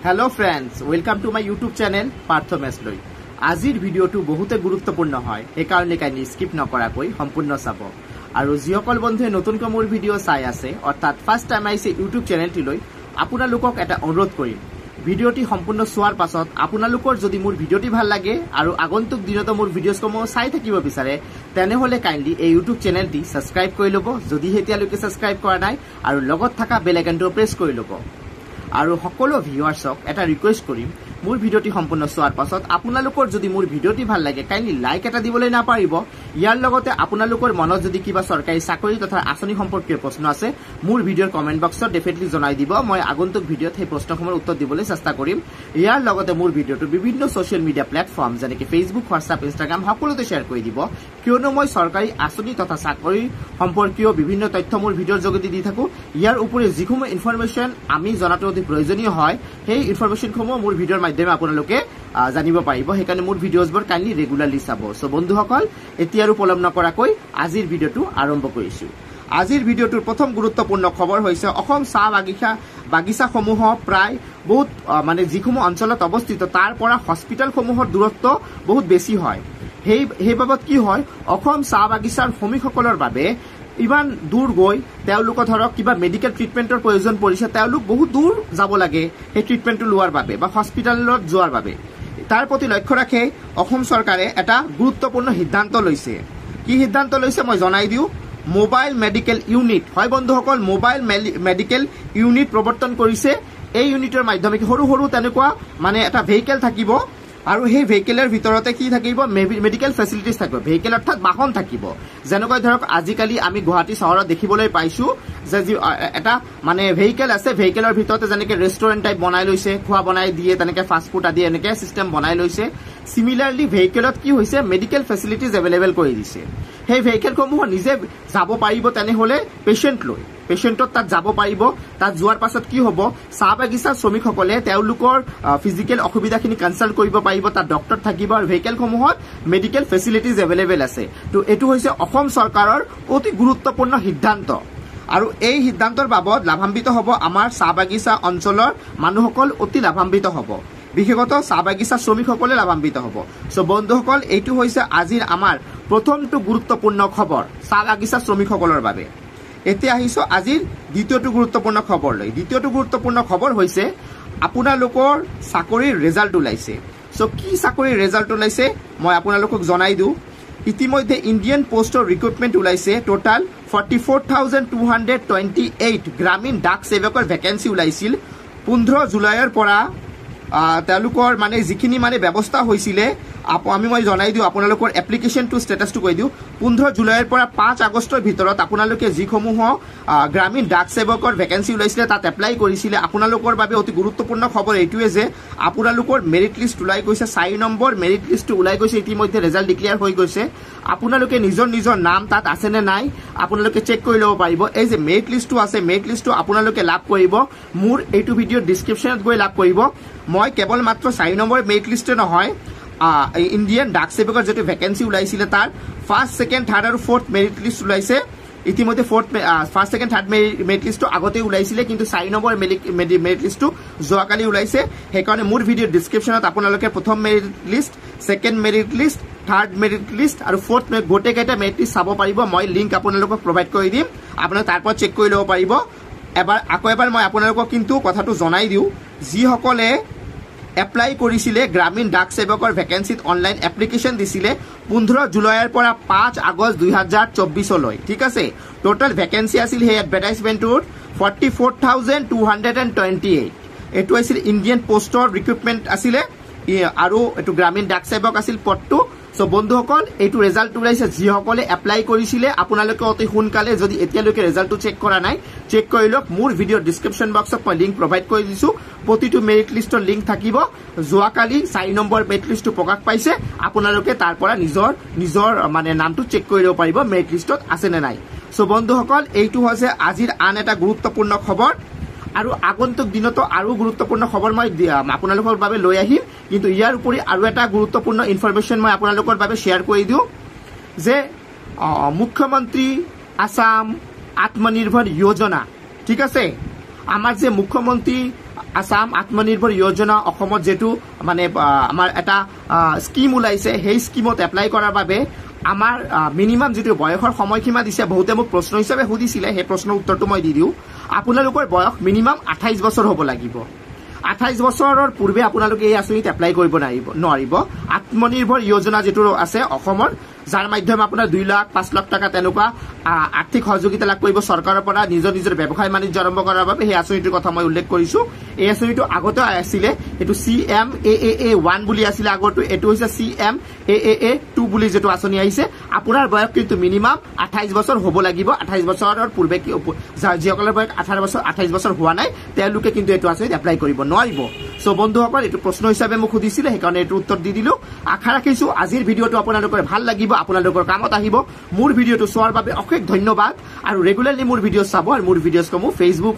Hello friends welcome to my YouTube channel Parth मेसलई। आजिर भिडिओटो बहुते गुरुत्वपूर्ण है एकाৰণে কাইনি স্কিপ নকৰাকৈ সম্পূৰ্ণ চাব আৰু যিসকল বন্ধুৱে নতুনকৈ মোৰ ভিডিও চাই আছে অৰ্থাৎ ফাৰ্স্ট টাইম আইছে ইউটিউব চেনেলটিলৈ আপোনালোকক এটা অনুৰোধ কৰিম ভিডিওটি সম্পূৰ্ণ চোৱাৰ পাছত আপোনালোকৰ যদি মোৰ ভিডিওটি ভাল লাগে আৰু আগন্তুক দিনত মোৰ ভিডিওসমূহ চাই থাকিব বিচাৰে তেনেহলে কাইন্ডলি এই ইউটিউব চেনেলটি সাবস্ক্ৰাইব কৰি লব যদি হেতিয়ালৈকে সাবস্ক্ৰাইব কৰা নাই আৰু লগত থকা বেল আইকনটো প্ৰেছ কৰি লব। আৰু সকলো ভিউয়াৰ্সক এটা ৰিকুৱেষ্ট কৰিম মোৰ ভিডিওটি সম্পূৰ্ণ চোৱাৰ পাছত আপোনালোকৰ যদি মোৰ ভিডিওটি ভাল লাগে কাইন্ডলি লাইক এটা দিবলৈ নাপাৰিব। ইয়াৰ লগতে আপোনালোকৰ মনত যদি কিবা চৰকাৰী চাকৰি তথা আঁচনি সম্পৰ্কীয় প্ৰশ্ন আছে মোৰ ভিডিওৰ কমেন্ট বক্সত ডেফিনেটলি জনাই দিব। মই আগন্তুক ভিডিওত সেই প্ৰশ্নসমূহৰ উত্তৰ দিবলৈ চেষ্টা কৰিম। ইয়াৰ লগতে মোৰ ভিডিওটো বিভিন্ন সোশ্যাল মিডিয়া প্ল্যাটফৰ্ম যেনেকৈ ফেসবুক হোৱাটছআপ ইনষ্টাগ্ৰাম সকলোতে শ্বেয়াৰ কৰি দিব কিয়নো মই চৰকাৰী আঁচনি তথা চাকৰি সম্পৰ্কীয় বিভিন্ন তথ্য মোৰ ভিডিওৰ যোগেদি দি থাকো। ইয়াৰ উপৰি যিসমূহ ইনফৰমেশন আমি জনাটো অতি প্ৰয়োজনীয় হয় সেই ইনফৰমেশনসমূহ মোৰ ভিডিওৰ মাধ্যমে আপোনালোকে জানিব পাৰিব। সেইকাৰণে মোৰ ভিডিওজবোৰ কাইন্ডলি ৰেগুলাৰলি চাব। সো বন্ধুসকল এতিয়া আৰু পলম নকৰাকৈ আজিৰ ভিডিওটো আৰম্ভ কৰিছো। আজিৰ ভিডিওটোৰ প্ৰথম গুৰুত্বপূৰ্ণ খবৰ হৈছে অসম চাহ বাগিচাসমূহ প্ৰায় বহুত মানে যিসমূহ অঞ্চলত অৱস্থিত তাৰ পৰা হস্পিটেলসমূহৰ দূৰত্ব বহুত বেছি হয়। সেই বাবদ কি হয় অসম চাহ বাগিচাৰ শ্ৰমিকসকলৰ বাবে ইমান দূৰ গৈ তেওঁলোকৰ ধৰক কিবা মেডিকেল ট্ৰিটমেন্টৰ প্ৰয়োজন পৰিছে তেওঁলোক বহুত দূৰ যাব লাগে সেই ট্ৰিটমেন্টটো লোৱাৰ বাবে বা হস্পিটেলত যোৱাৰ বাবে। তাৰ প্ৰতি লক্ষ্য ৰাখি অসম চৰকাৰে এটা গুৰুত্বপূৰ্ণ সিদ্ধান্ত লৈছে। কি সিদ্ধান্ত লৈছে মই জনাই দিওঁ। মোবাইল মেডিকেল ইউনিট হয় বন্ধুসকল মোবাইল মেডিকেল ইউনিট প্ৰৱৰ্তন কৰিছে। এই ইউনিটৰ মাধ্যমে সৰু সৰু তেনেকুৱা মানে এটা ভেহিকেল থাকিব আৰু সেই ভেহিকেলৰ ভিতৰতে কি থাকিব মেডিকেল ফেচিলিটিজ থাকিব। ভেহিকেল অৰ্থাৎ বাহন থাকিব যেনেকৈ ধৰক আজিকালি আমি গুৱাহাটী চহৰত দেখিবলৈ পাইছো যে এটা মানে ভেহিকেল আছে ভেহিকেলৰ ভিতৰতে যেনেকৈ ৰেষ্টুৰেণ্ট টাইপ বনাই লৈছে খোৱা বনাই দিয়ে তেনেকৈ ফাষ্ট ফুড আদি এনেকৈ চিষ্টেম বনাই লৈছে। সিমিলাৰলি ভেহিকেলত কি হৈছে মেডিকেল ফেচিলিটিজ এভেইলেবল কৰি দিছে। সেই ভেহিকেলসমূহ নিজে যাব পাৰিব তেনেহলে পেশেন্টত তাত যাব পাৰিব। তাত যোৱাৰ পাছত কি হ'ব চাহ বাগিচাৰ শ্ৰমিকসকলে তেওঁলোকৰ ফিজিকেল অসুবিধাখিনি কনসাল্ট কৰিব পাৰিব। তাত ডক্টৰ থাকিব আৰু ভেহিকেলসমূহত মেডিকেল ফেচিলিটিজ এভেইলেবল আছে। তো এইটো হৈছে অসম চৰকাৰৰ অতি গুৰুত্বপূৰ্ণ সিদ্ধান্ত আৰু এই সিদ্ধান্তৰ বাবদ লাভান্বিত হ'ব আমাৰ চাহ বাগিচা অঞ্চলৰ মানুহসকল অতি লাভান্বিত হ'ব বিশেষত চাহ বাগিচা শ্ৰমিকসকলে লাভান্বিত হ'ব। সো বন্ধুসকল এইটো হৈছে আজিৰ আমাৰ প্ৰথমটো গুৰুত্বপূৰ্ণ খবৰ চাহ বাগিচা শ্ৰমিকসকলৰ বাবে। এতিয়া আহিছো আজিৰ দ্বিতীয়টো গুৰুত্বপূৰ্ণ খবৰলৈ। দ্বিতীয়টো গুৰুত্বপূৰ্ণ খবৰ হৈছে আপোনালোকৰ চাকৰিৰ ৰিজাল্ট ওলাইছে। সো কি চাকৰিৰ ৰিজাল্ট ওলাইছে মই আপোনালোকক জনাই দিওঁ। ইতিমধ্যে ইণ্ডিয়ান পোষ্টৰ ৰিক্ৰুটমেণ্ট ওলাইছে। টোটাল 44,228 গ্ৰামীণ ডাক সেৱকৰ ভেকেঞ্চি ওলাইছিল। 15 জুলাইৰ পৰা তেওঁলোকৰ মানে যিখিনি মানে ব্যৱস্থা হৈছিলে মই জনাই দিওঁ আপোনালোকৰ এপ্লিকেশ্যনটো ষ্টেটাছটো কৈ দিওঁ। 15 জুলাইৰ পৰা 5 আগষ্টৰ ভিতৰত আপোনালোকে যিসমূহ গ্ৰামীণ ডাক সেৱকৰ ভেকেঞ্চি ওলাইছিলে তাত এপ্লাই কৰিছিলে আপোনালোকৰ বাবে অতি গুৰুত্বপূৰ্ণ খবৰ এইটোৱে যে আপোনালোকৰ মেৰিট লিষ্ট ওলাই গৈছে। 4 নম্বৰ মেৰিট লিষ্টটো ওলাই গৈছে। ইতিমধ্যে ৰিজাল্ট ডিক্লেয়াৰ হৈ গৈছে। আপোনালোকে নিজৰ নাম তাত আছে নে নাই আপোনালোকে চেক কৰি ল'ব পাৰিব। এই যে মেৰিট লিষ্টটো আছে মেৰিট লিষ্টটো আপোনালোকে লাভ কৰিব মোৰ এইটো ভিডিঅ'ৰ ডিছক্ৰিপশ্যনত গৈ লাভ কৰিব। মই কেৱল মাত্ৰ 4 নম্বৰ মেৰিট লিষ্টে নহয় ইণ্ডিয়ান ডাক সেৱকৰ যিটো ভেকেঞ্চি ওলাইছিলে তাৰ ফাৰ্ষ্ট ছেকেণ্ড থাৰ্ড আৰু ফৰ্থ মেৰিট লিষ্ট ওলাইছে। ইতিমধ্যে ফাৰ্ষ্ট ছেকেণ্ড থাৰ্ড মেৰিট লিষ্টটো আগতে ওলাইছিলে কিন্তু 4 নম্বৰ মেৰিট লিষ্টটো যোৱাকালি ওলাইছে। সেইকাৰণে মোৰ ভিডিঅ'ৰ ডিছক্ৰিপশ্যনত আপোনালোকে প্ৰথম merit list second merit list third merit list আৰু ফৰ্থ গোটেইকেইটা মেৰিট লিষ্ট চাব পাৰিব। মই লিংক আপোনালোকক প্ৰভাইড কৰি দিম আপোনালোকে তাৰ পৰা চেক কৰি ল'ব পাৰিব। আকৌ এবাৰ মই আপোনালোকক কিন্তু কথাটো জনাই দিওঁ যিসকলে এপ্লাই কৰিছিলে গ্ৰামীণ ডাক সেৱকৰ ভেকেঞ্চিত অনলাইন এপ্লিকেশ্যন দিছিলে 15 জুলাইৰ পৰা 5 আগষ্ট 2024লৈ ঠিক আছে। টোটাল ভেকেঞ্চি আছিল সেই এডভাৰটাইজমেণ্টটোত 44,228 এইটো আছিল ইণ্ডিয়ান পোষ্টৰ ৰিক্ৰুটমেণ্ট আছিলে আৰু এইটো গ্ৰামীণ ডাক সেৱক আছিল পদটো। সো বন্ধুসকল এইটো ৰিজাল্ট ওলাইছে যিসকলে এপ্লাই কৰিছিলে আপোনালোকে অতি সোনকালে যদি এতিয়ালৈকে ৰিজাল্টটো চেক কৰা নাই চেক কৰি লওক। মোৰ ভিডিঅ'ৰ ডিছক্ৰিপশ্যন বক্সত মই লিংক প্ৰভাইড কৰি দিছো। প্ৰতিটো মেৰিট লিষ্টৰ লিংক থাকিব। যোৱাকালি 4 নম্বৰ মেৰিট লিষ্টটো প্ৰকাশ পাইছে আপোনালোকে তাৰ পৰা নিজৰ মানে নামটো চেক কৰি ল'ব পাৰিব মেৰিট লিষ্টত আছে নে নাই। সো বন্ধুসকল এইটো হৈছে আজিৰ আন এটা গুৰুত্বপূৰ্ণ খবৰ আৰু আগন্তুক দিনতো আৰু গুৰুত্বপূৰ্ণ খবৰ মই আপোনালোকৰ বাবে লৈ আহিম। কিন্তু ইয়াৰ উপৰি আৰু এটা গুৰুত্বপূৰ্ণ ইনফৰমেশ্যন মই আপোনালোকৰ বাবে শ্বেয়াৰ কৰি দিওঁ যে মুখ্যমন্ত্ৰী আসাম আত্মনিৰ্ভৰ যোজনা ঠিক আছে আমাৰ যে মুখ্যমন্ত্ৰী আসাম আত্মনিৰ্ভৰ যোজনা অসমত যেটো মানে আমাৰ এটা স্কিম ওলাইছে সেই স্কিমত এপ্লাই কৰাৰ বাবে আমাৰ মিনিমাম যেটো বয়সৰ সময়সীমা দিছে বহুতে মোক প্ৰশ্ন হিচাপে সুধিছিলে সেই প্ৰশ্নৰ উত্তৰটো মই দি দিওঁ আপোনালোকৰ বয়স মিনিমাম 28 বছৰ হ'ব লাগিব 28 বছৰৰ পূৰ্বে আপোনালোকে এই আঁচনিত এপ্লাই কৰিব নোৱাৰিব আত্মনিৰ্ভৰ যোজনা যেটো আছে অসমৰ যাৰ মাধ্যমে আপোনাৰ 2 লাখ 5 লাখ টাকা তেনেকুৱা আৰ্থিক সহযোগিতা লাভ কৰিব চৰকাৰৰ পৰা নিজৰ ব্যৱসায় বাণিজ্য আৰম্ভ কৰাৰ বাবে সেই আঁচনিটোৰ কথা মই উল্লেখ কৰিছো এই আঁচনিটো আগতে আছিল এটো CMAAA 1 বুলি আছিল আগৰটো এটো হৈছে CMAAA 2 বুলি যেটো আঁচনি আহিছে আপোনাৰ বয়স কিন্তু মিনিমাম 28 বছৰ হ'ব লাগিব 28 বছৰৰ পূৰ্বে কি যিসকলৰ বয়স 28 বছৰ হোৱা নাই তেওঁলোকে কিন্তু এটো আঁচনিত এপ্লাই কৰিব নোৱাৰিব সো বন্ধুসকল এটো প্ৰশ্ন হিচাপে মোক সুধিছিলে সেইকাৰণে এটো উত্তৰ দি দিলো আশা ৰাখিছো আজিৰ ভিডিঅটো আপোনালোকৰ ভাল লাগিব আপোনালোকৰ কামত আহিব মোৰ ভিডিঅটো চোৱাৰ বাবে অশেষ ধন্যবাদ আৰু ৰেগুলাৰলি মোৰ ভিডিঅ চাব আৰু মোৰ ভিডিঅসমূহ ফেসবুক